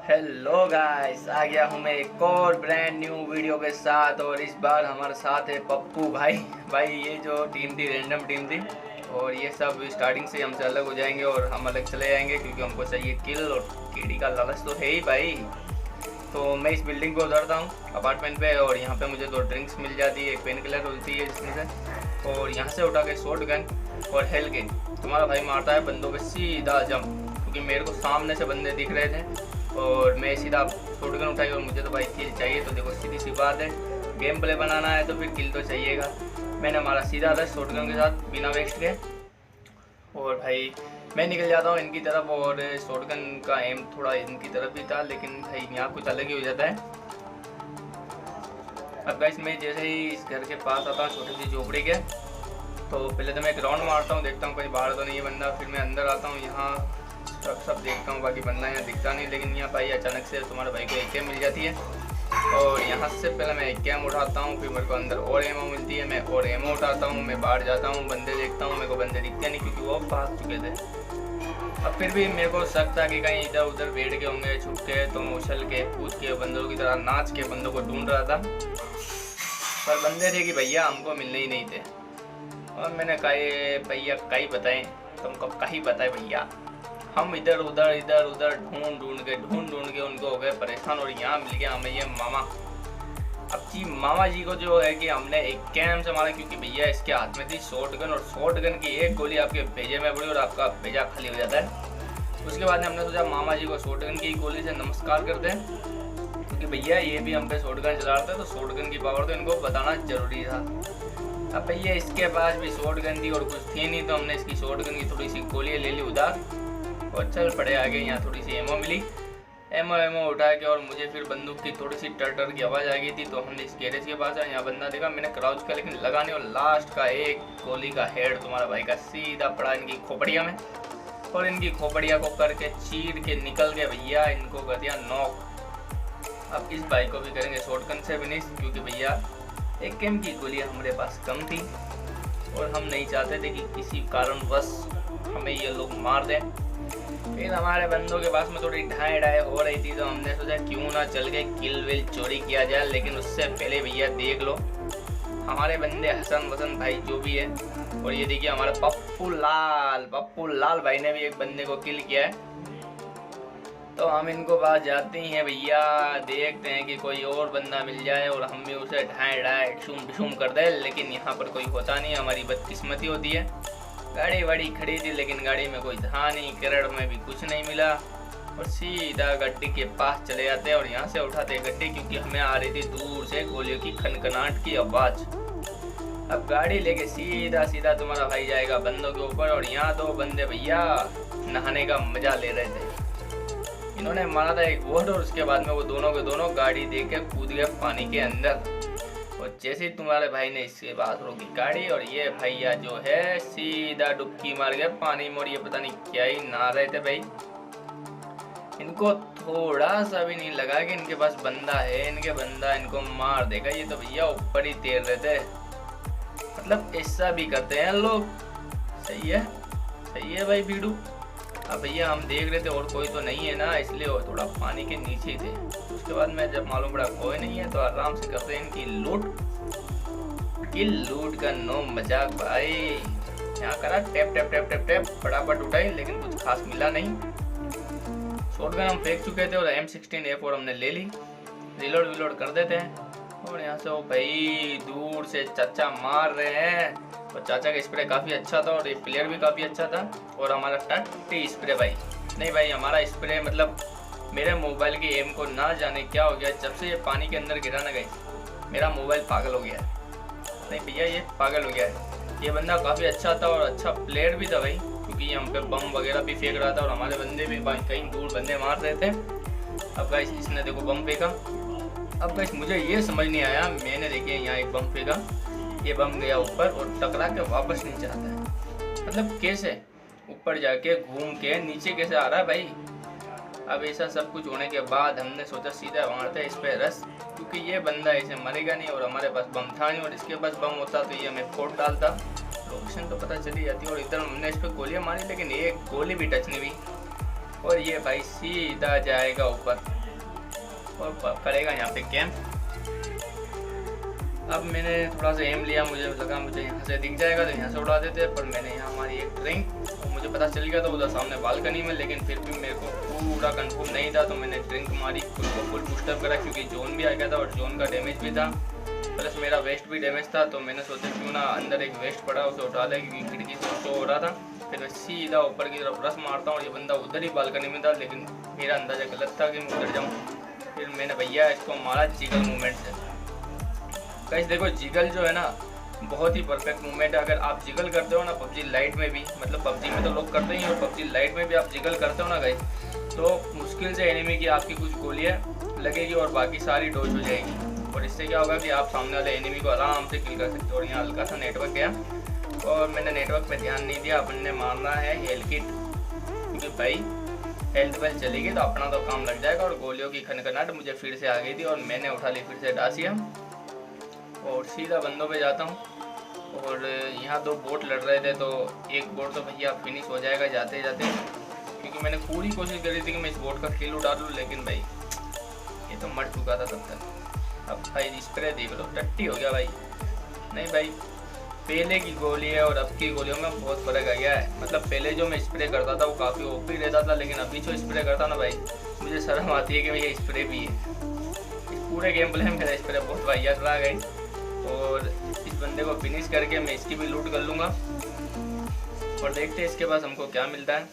Hello guys, आ गया हूँ मैं एक और ब्रांड न्यू वीडियो के साथ। और इस बार हमारे साथ है पप्पू भाई। ये जो टीम थी, रैंडम टीम थी, और ये सब स्टार्टिंग से हमसे अलग हो जाएंगे और हम अलग चले जाएंगे क्योंकि हमको चाहिए किल, और केडी का लालच तो है ही भाई। तो मैं इस बिल्डिंग पे उतरता हूँ अपार्टमेंट पे, और यहाँ पे मुझे 2 ड्रिंक्स मिल जाती है, एक पेन किलर होती है जिसमें से, और यहाँ से उठा के शॉट गन और हेल के तुम्हारा भाई मारता है बंदों पे सीधा जंप, क्योंकि मेरे को सामने से बंदे दिख रहे थे और मैं सीधा शॉटगन उठाई और मुझे तो भाई किल चाहिए। तो देखो सीधी सी बात है, गेम प्ले बनाना है तो फिर किल तो चाहिएगा। मैंने मारा सीधा था शॉटगन के साथ बिना वेस्ट के, और भाई मैं निकल जाता हूँ इनकी तरफ, और शॉटगन का एम थोड़ा इनकी तरफ भी था, लेकिन भाई यहाँ कुछ अलग ही हो जाता है। अब गाइस मैं जैसे ही इस घर के पास आता हूँ छोटी सी झोपड़ी के, तो पहले तो मैं एक राउंड मारता हूँ, देखता हूँ कहीं बाहर तो नहीं है बंदा। फिर मैं अंदर आता हूँ, यहाँ सब देखता हूँ, बाकी बंदा यहाँ दिखता नहीं। लेकिन यहाँ भाई अचानक से तुम्हारे भाई को एक मिल जाती है, और यहाँ से पहले मैं एक कैम उठाता हूँ, फिर मेरे को अंदर और एमओ मिलती है, मैं और एमओ उठाता हूँ, मैं बाहर जाता हूँ, बंदे देखता हूँ, मेरे को बंदे दिखते नहीं क्योंकि वो भाग चुके थे। अब फिर भी मेरे को शक था कि कहीं इधर उधर बैठ के होंगे छुप के, तो मैं उछल के कूद के बंदों की तरह नाच के बंदों को ढूंढ रहा था, पर बंदे थे कि भैया हमको मिलने ही नहीं थे। और मैंने कहा भैया कहीं बताएं, तुमको कहीं बताए भैया। हम इधर उधर ढूंढ के उनको हो गए परेशान, और यहाँ मिल गया हमें ये मामा। अब जी मामा जी को जो है कि हमने एक कैम से मारा, क्योंकि भैया इसके हाथ में थी शॉटगन, और शॉटगन की एक गोली आपके भेजे में पड़ी और आपका भेजा खाली हो जाता है। उसके बाद में हमने सोचा मामा जी को शॉटगन की गोली से नमस्कार कर दें, क्योंकि भैया ये भी हम पे शॉटगन चला रहे थे, तो शॉटगन की पावर तो इनको बताना जरूरी था। अब भैया इसके पास भी शॉटगन थी और कुछ थी नहीं, तो हमने इसकी शॉटगन की थोड़ी सी गोलियाँ ले ली उधार और चल पड़े आगे। यहाँ थोड़ी सी एमओ मिली, एमओ उठा के, और मुझे फिर बंदूक की थोड़ी सी टर की आवाज़ आ गई थी, तो हमने इस गैरेज के पास आया, यहाँ बंदा देखा, मैंने क्राउच का लेकिन लगा नहीं, और लास्ट का एक गोली का हेड तुम्हारा भाई का सीधा पड़ा इनकी खोपड़िया में, और इनकी खोपड़िया को करके चीर के निकल गया भैया, इनको कर दिया नॉक। अब इस भाई को भी करेंगे शॉटगन से फिनिश, क्योंकि भैया एक गेम की गोलियाँ हमारे पास कम थी और हम नहीं चाहते थे कि किसी कारणवश हमें ये लोग मार दें। फिर हमारे बंदों के पास में थोड़ी ढाई हो रही थी, तो हमने सोचा क्यों ना चल के किल विल चोरी किया जाए। लेकिन उससे पहले भैया देख लो हमारे बंदे हसन वसन भाई जो भी है, और ये देखिए हमारा पप्पू लाल भाई ने भी एक बंदे को किल किया है। तो हम इनको पास जाते ही हैं भैया, देखते हैं कि कोई और बंदा मिल जाए और हम भी उसे ढाई ठूम कर दे, लेकिन यहाँ पर कोई होता नहीं, हमारी बदकिस्मती होती है। गाड़ी वाड़ी खड़ी थी लेकिन गाड़ी में कोई था नहीं, केरड़ में भी कुछ नहीं मिला, और सीधा गड्डी के पास चले जाते और यहाँ से उठाते गड्डी, क्योंकि हमें आ रही थी दूर से गोलियों की खनखनाहट की आवाज़। अब गाड़ी लेके सीधा तुम्हारा भाई जाएगा बंदों के ऊपर, और यहाँ 2 बंदे भैया नहाने का मजा ले रहे थे। इन्होंने मारा था एक वोट, और उसके बाद में वो दोनों के दोनों गाड़ी दे के कूद गए पानी के अंदर। और जैसे ही तुम्हारे भाई ने इसके बाद रोकी गाड़ी, और ये भैया जो है सीधा डुबकी मार गया पानी में, और ये पता नहीं क्या ही नहा रहे थे भाई। इनको थोड़ा सा भी नहीं लगा कि इनके पास बंदा है, इनके बंदा इनको मार देगा, ये तो भैया ऊपर ही तैर रहे थे। मतलब ऐसा भी करते हैं लोग। सही है भाई बीड़ू। अब भैया हम देख रहे थे और कोई तो नहीं है ना, इसलिए वो थोड़ा पानी के नीचे थे। उसके बाद में जब मालूम पड़ा कोई नहीं है, तो आराम से करते हैं इनकी लूट का नो मजाक भाई। यहाँ करा टैप फटाफट उठाई, लेकिन कुछ खास मिला नहीं। शॉटगन हम फेंक चुके थे और M16A4 हमने ले ली, रिलोड कर देते हैं। और यहाँ से वो भाई दूर से चाचा मार रहे हैं, और चाचा का स्प्रे काफ़ी अच्छा था और ये प्लेयर भी काफ़ी अच्छा था। और हमारा टट्टी स्प्रे भाई, नहीं भाई हमारा स्प्रे मतलब मेरे मोबाइल के एम को ना जाने क्या हो गया, जब से ये पानी के अंदर गिरा ना गई मेरा मोबाइल पागल हो गया है। नहीं भैया ये पागल हो गया है। ये बंदा काफ़ी अच्छा था और अच्छा प्लेयर भी था भाई, क्योंकि ये हम पे बम वगैरह भी फेंक रहा था, और हमारे बंदे भी कहीं दूर बंदे मार रहे थे। अब गाइस इसने देखो बम फेंका। अब गाइस मुझे ये समझ नहीं आया, मैंने देखिए यहाँ एक बम फेंका, ये बम गया ऊपर और टकरा के वापस नहीं जाता है। मतलब कैसे ऊपर जाके घूम के नीचे कैसे आ रहा है भाई। अब ऐसा सब कुछ होने के बाद हमने सोचा सीधा मारते इस पे रस, क्योंकि ये बंदा ऐसे मरेगा नहीं, और हमारे पास बम था नहीं, और इसके पास बम होता तो ये हमें फोड़ डालता, लोकेशन तो पता चली जाती। और इधर हमने इस पर गोलियाँ मारी, लेकिन एक गोली भी टच नहीं हुई। और ये भाई सीधा जाएगा ऊपर और करेगा यहाँ पे कैंप। अब मैंने थोड़ा सा एम लिया, मुझे लगा मुझे यहाँ से दिख जाएगा तो यहाँ से उड़ा देते, पर मैंने यहाँ हमारी एक ड्रिंक, तो मुझे पता चल गया था उधर सामने बालकनी में, लेकिन फिर भी मेरे को पूरा कंफर्म नहीं था, तो मैंने ड्रिंक मारी, खुद को फुल बूस्टअप करा क्योंकि जोन भी आ गया था और जोन का डैमेज भी था, प्लस मेरा वेस्ट भी डैमेज था। तो मैंने सोचा क्यों ना अंदर एक वेस्ट पड़ा उसे उठा ले, क्योंकि खिड़की से शो हो रहा था। फिर मैं सीधा ऊपर की तरफ रस मारता हूँ, ये बंदा उधर ही बालकनी में था, लेकिन मेरा अंदाज़ा गलत था कि मैं उधर जाऊँ। फिर मैंने भैया इसको मारा जिगल मूवमेंट से। गाइस देखो जिगल जो है ना बहुत ही परफेक्ट मूवमेंट है। अगर आप जिगल करते हो ना पबजी लाइट में भी, मतलब पबजी में तो लोग करते ही, और पबजी लाइट में भी आप जिगल करते हो ना गाइस, तो मुश्किल से एनिमी की आपकी कुछ गोलियाँ लगेगी और बाकी सारी डोज हो जाएगी। और इससे क्या होगा कि आप सामने वाले एनिमी को आराम से किल कर सकते हो। और यहाँ हल्का सा नेटवर्क गया और मैंने नेटवर्क पे ध्यान नहीं दिया। अपन ने मारना है हेल्थ किट, क्योंकि भाई हेल्थ वेल्थ चलेगी तो अपना तो काम लग जाएगा। और गोलियों की खनखनाहट मुझे फिर से आ गई थी और मैंने उठा ली फिर से डासिया और सीधा बंदों पे जाता हूँ। और यहाँ दो बोट लड़ रहे थे, तो एक बोट तो भैया फिनिश हो जाएगा जाते जाते, क्योंकि मैंने पूरी कोशिश करी थी कि मैं इस बोट का किल उठा लूँ, लेकिन भाई ये तो मर चुका था तब तक। अब भाई स्प्रे देख लो, टट्टी हो गया भाई। नहीं भाई पहले की गोली है और अब की गोलियों में बहुत फ़र्क आ गया है। मतलब पहले जो मैं स्प्रे करता था वो काफ़ी ओपी रहता था, लेकिन अभी जो स्प्रे करता ना भाई मुझे शर्म आती है कि भैया स्प्रे भी है। इस पूरे गेम प्ले में मेरा स्प्रे बहुत वाहियात रहा गई। और इस बंदे को फिनिश करके मैं इसकी भी लूट कर लूँगा और देखते हैं इसके पास हमको क्या मिलता है।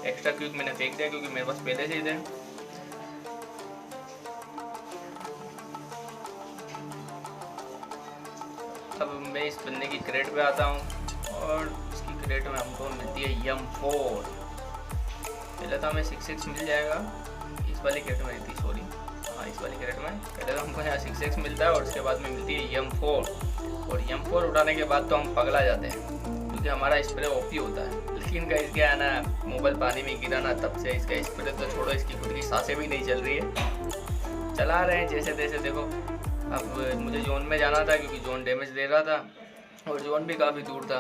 एक्स्ट्रा क्यूब मैंने फेंक दिया क्योंकि मेरे पास पहले से ही थे। अब मैं इस बंदे की क्रेट पे आता हूँ और इसकी क्रेट में हमको मिलती है M4। पहले तो हमें 6x मिल जाएगा, इस वाली क्रेट में रहती, सॉरी हाँ इस वाली क्रेट में पहले तो हमको यहाँ 6x मिलता है और उसके बाद में मिलती है M4। और M4 उठाने के बाद तो हम पगला जाते हैं क्योंकि हमारा स्प्रे ओपी होता है। लेकिन का इसके है ना मोबाइल पानी में गिरा ना, तब से इसका स्प्रे तो छोड़ो, इसकी खुद की सांसें भी नहीं चल रही है। चला रहे हैं जैसे तैसे। देखो अब मुझे जोन में जाना था क्योंकि जोन डैमेज दे रहा था और जोन भी काफ़ी दूर था,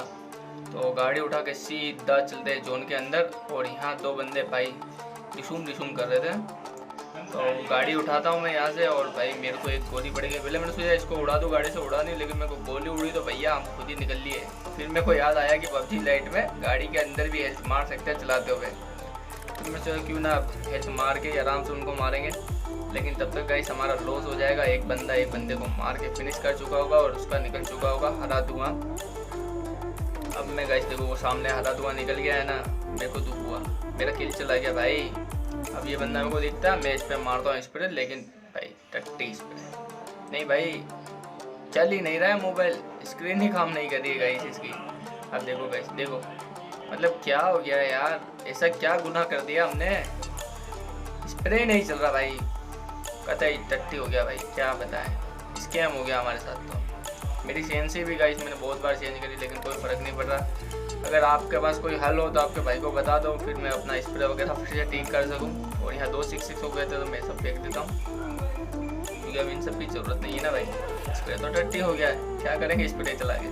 तो गाड़ी उठा के सीधा चलते हैं जोन के अंदर। और यहाँ दो बंदे भाई डिशूम कर रहे थे, तो गाड़ी उठाता हूँ मैं यहाँ से और भाई मेरे को एक गोली पड़ गई। पहले मैंने सोचा इसको उड़ा दूँ, गाड़ी से उड़ा नहीं, लेकिन मेरे को गोली उड़ी तो भैया हम खुद ही निकल लिए। फिर मेरे को याद आया कि पबजी लाइट में गाड़ी के अंदर भी हेल्थ मार सकते हैं चलाते हुए, तो मैं सोचा क्यों ना हेल्थ मार के आराम से उनको मारेंगे। लेकिन तब तक गाइस हमारा लॉस हो जाएगा। एक बंदे को मार के फिनिश कर चुका होगा और उसका निकल चुका होगा हरा धुआं। अब मैं गाइस देखो वो सामने हरा धुआं निकल गया है ना, मेरे को दुख हुआ, मेरा किल चला गया भाई। अब ये बंदा मेरे को दिखता है, मैं इस पर मारता हूँ स्प्रे, लेकिन भाई टट्टी स्प्रे नहीं भाई, चल ही नहीं रहा है मोबाइल, स्क्रीन ही काम नहीं कर रही है गाइस इसकी। अब देखो गाइस देखो, मतलब क्या हो गया यार, ऐसा क्या गुनाह कर दिया हमने, स्प्रे नहीं चल रहा भाई, कतई टट्टी हो गया भाई, क्या बताएं, स्कैम हो गया हमारे साथ। तो मेरी CNC भी गाइस मैंने बहुत बार चेंज करी, लेकिन कोई फ़र्क नहीं पड़ रहा। अगर आपके पास कोई हल हो तो आपके भाई को बता दो, फिर मैं अपना स्प्रे वगैरह फिर से ठीक कर सकूं। और यहाँ 2 6 हो गए थे तो मैं सब फेंक देता हूँ क्योंकि अब इन सब की ज़रूरत नहीं है ना भाई, स्प्रे तो टट्टी हो गया है, क्या करेंगे स्प्रे चला के।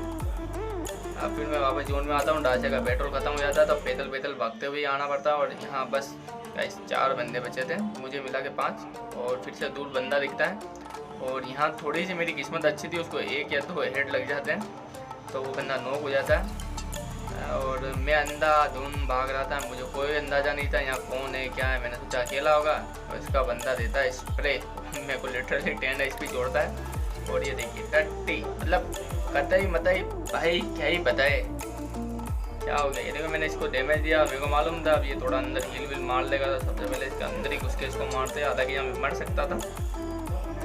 अब फिर मैं वापस जोन में आता हूँ, ढांचे का पेट्रोल ख़त्म हो जाता है तो पैदल भागते हुए आना पड़ता है। और यहाँ बस गाइस 4 बंदे बचे थे, मुझे मिला के 5, और फिर से दूर बंदा दिखता है। और यहाँ थोड़ी सी मेरी किस्मत अच्छी थी, उसको 1 या 2 हेड लग जाते हैं तो वो बंदा नॉक हो जाता है। और मैं अंधाधुन भाग रहा था, मुझे कोई अंदाज़ा नहीं था यहाँ कौन है क्या है, मैंने सोचा अकेला होगा। और इसका बंदा देता है स्प्रे, मेरे को लिटरली 10 HP जोड़ता है। और ये देखिए टट्टी, मतलब कतई मतई भाई क्या ही बताए क्या हो गया। ये देखो मैंने इसको डैमेज दिया, मेरे को मालूम था अब ये थोड़ा अंदर हील मार लेगा, तो सबसे पहले इसके अंदर ही घुस के इसको मारते, हालांकि यहाँ मर सकता था,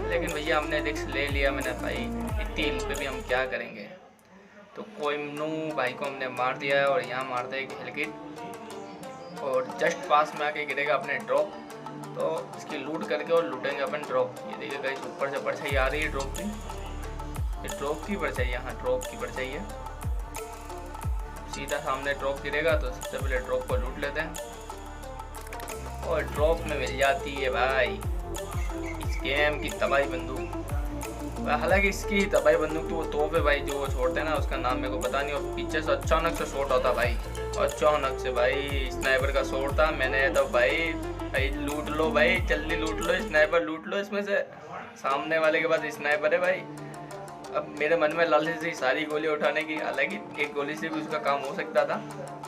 लेकिन भैया हमने रिस्क ले लिया। मैंने भाई इतनी हील पे भी हम क्या करेंगे, तो कोई नू भाई को हमने मार दिया है। और यहाँ मारते हैं हिल किट और जस्ट पास में आके गिरेगा अपने ड्रॉप, तो इसकी लूट करके और लूटेंगे अपन ड्रॉप। ये देखिए गाइस ऊपर से परछाई आ रही है ड्रॉप की, ये ड्रॉप की परछाई, यहाँ ड्रॉप की परछाई है, सीधा सामने ड्रॉप गिरेगा तो सबसे पहले ड्रॉप को लूट लेते हैं। और ड्रॉप में मिल जाती है भाई इस गेम की तबाही बंदूक, हालांकि इसकी ही था भाई बंदूक, तो वो तोप है भाई जो वो छोड़ते हैं ना, उसका नाम मेरे को पता नहीं। और पीछे से अचानक से शॉट आता भाई, अचानक से भाई स्नाइपर का शॉट था। मैंने तो भाई लूट लो भाई, जल्दी लूट लो, स्नाइपर लूट लो इसमें से, सामने वाले के पास स्नाइपर है भाई। अब मेरे मन में लालच थी सारी गोली उठाने की, हालांकि एक गोली से भी उसका काम हो सकता था,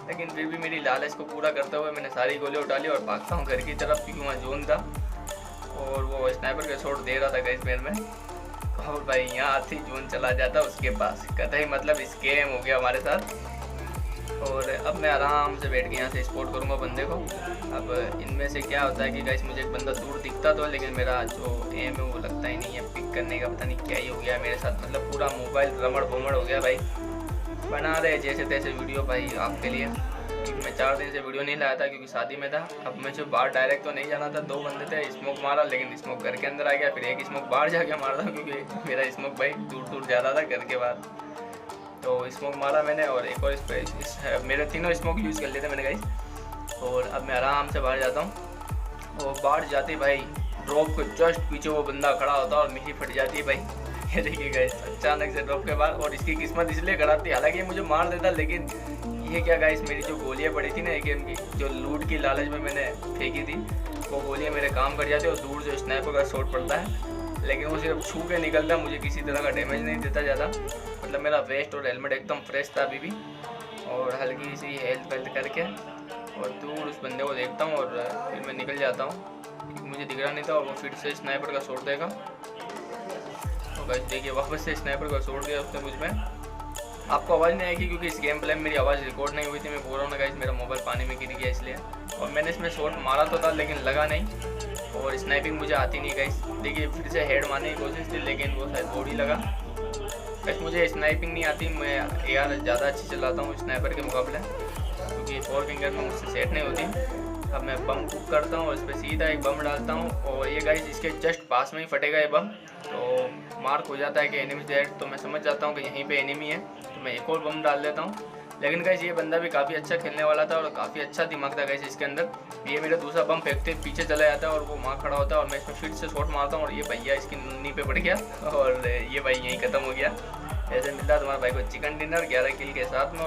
लेकिन फिर भी मेरी लालच को पूरा करते हुए मैंने सारी गोली उठा ली और भागता हूँ घर की तरफ, क्योंकि वहाँ जोन था और वो स्नाइपर का शॉट दे रहा था गाइस पैर में। और भाई यहाँ आती जोन चला जाता उसके पास, कतई मतलब स्कैम हो गया हमारे साथ। और अब मैं आराम से बैठ के यहाँ से स्पॉट करूँगा बंदे को। अब इनमें से क्या होता है कि गाइस मुझे एक बंदा दूर दिखता तो, लेकिन मेरा जो एम है वो लगता ही नहीं है पिक करने का, पता नहीं क्या ही हो गया मेरे साथ, मतलब पूरा मोबाइल रमड़ भमड़ हो गया भाई। बना रहे जैसे तैसे वीडियो भाई आपके लिए, क्योंकि मैं 4 दिन से वीडियो नहीं लाया था क्योंकि शादी में था। अब मुझे बाहर डायरेक्ट तो नहीं जाना था, 2 बंदे थे, स्मोक मारा, लेकिन स्मोक घर के अंदर आ गया, फिर एक स्मोक बाहर जाके मारा था क्योंकि मेरा स्मोक भाई दूर दूर जा रहा था घर के बाद। तो स्मोक मारा मैंने और एक और मेरे 3 स्मोक यूज़ कर लिए थे मैंने गाइस। और अब मैं आराम से बाहर जाता हूँ और बाहर जाते भाई ड्रॉप के जस्ट पीछे वो बंदा खड़ा होता है और मेरी फट जाती है भाई। ये देखिए गाइस अचानक से ड्रॉप के बाद, और इसकी किस्मत इसलिए खराब थी, हालांकि मुझे मार देता, लेकिन ये क्या गाइस मेरी जो गोलियाँ पड़ी थी ना एकेएम की, जो लूट की लालच में मैंने फेंकी थी, वो गोलियाँ मेरे काम कर जाती है और दूर जो स्नाइपर का शॉट पड़ता है, लेकिन वो सिर्फ छू के निकलता है, मुझे किसी तरह का डैमेज नहीं देता ज़्यादा। मतलब मेरा वेस्ट और हेलमेट एकदम फ्रेश था अभी भी, और हल्की सी हेल्थ वेल्थ करके और दूर उस बंदे को देखता हूँ और फिर मैं निकल जाता हूँ क्योंकि मुझे दिख रहा नहीं था। और वो फिर से स्नाइपर का शॉट देगा, तो गाइस देखिए वापस से स्नाइपर का शॉट दिया उसने मुझ में। आपको आवाज़ नहीं आएगी क्योंकि इस गेम प्ले में मेरी आवाज़ रिकॉर्ड नहीं हुई थी, मैं बोल रहा हूँ ना गाइस मेरा मोबाइल पानी में गिर गया इसलिए। और मैंने इसमें शॉट मारा तो था लेकिन लगा नहीं, और स्नाइपिंग मुझे आती नहीं गाइस। देखिए फिर से हेड मारने की कोशिश थी लेकिन वो शायद बॉडी लगा। गाइस मुझे स्नाइपिंग नहीं आती, मैं AR ज़्यादा अच्छी चलाता हूँ स्नाइपर के मुकाबले, क्योंकि 4 फिंगर में मुझसे सेट नहीं होती। अब मैं बम कुक करता हूँ और इस पर सीधा एक बम डालता हूँ, और ये गाइस इसके जस्ट पास में ही फटेगा ये बम, तो मार्क हो जाता है कि एनिमी डेड, तो मैं समझ जाता हूँ कि यहीं पे एनिमी है, तो मैं एक और बम डाल देता हूँ। लेकिन गाइस ये बंदा भी काफ़ी अच्छा खेलने वाला था और काफ़ी अच्छा दिमाग था गाइस इसके अंदर। ये मेरा दूसरा बम फेंकते पीछे चला जाता है और वो वहाँ खड़ा होता है और मैं इसमें फिर से शॉट मारता हूँ और ये भैया इसकी नुन्नी पे पड़ गया और ये भाई यहीं ख़त्म हो गया। ऐसे मिलता है तुम्हारे भाई को चिकन डिनर 11 किल के साथ में।